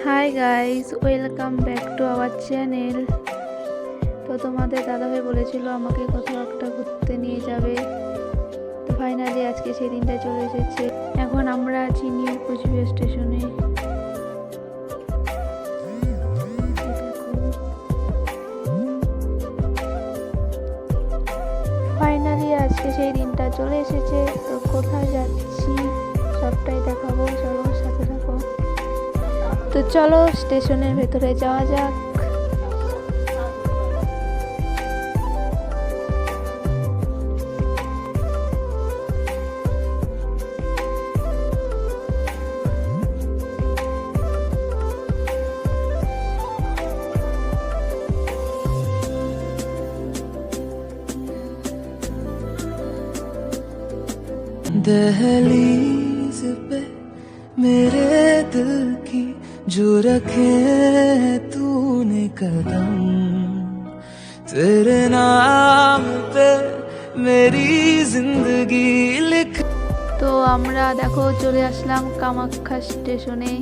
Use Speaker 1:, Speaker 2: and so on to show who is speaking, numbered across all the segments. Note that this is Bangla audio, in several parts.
Speaker 1: Hi guys, welcome back to our channel. তো তোমাদের দাদাভাই বলেছিল আমাকে কোথাও একটা ঘুরতে নিয়ে যাবে। তো ফাইনালি আজকে সেই দিনটা চলে এসেছে। এখন আমরা আছি নিউ কোচবিহার স্টেশনে। ফাইনালি আজকে সেই দিনটা চলে এসেছে। তো কোথায় যাচ্ছি সবটাই দেখাবো, চলো সাথে থাকো। তো চলো স্টেশনের ভেতরে যাওয়া যাক।
Speaker 2: दहलीज पे मेरे दिल की जो रखे तूने कदम, तेरे नाम पे मेरी जिंदगी लिख।
Speaker 1: তো আমরা দেখো চলে আসলাম কামাখ্যা স্টেশনে।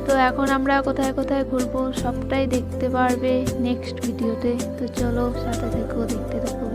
Speaker 1: তো এখন আমরা কোথায় কোথায় ঘুরবো সবটাই দেখতে পারবে নেক্সট ভিডিওতে। তো চলো সাথে থেকো, দেখতে থাকো।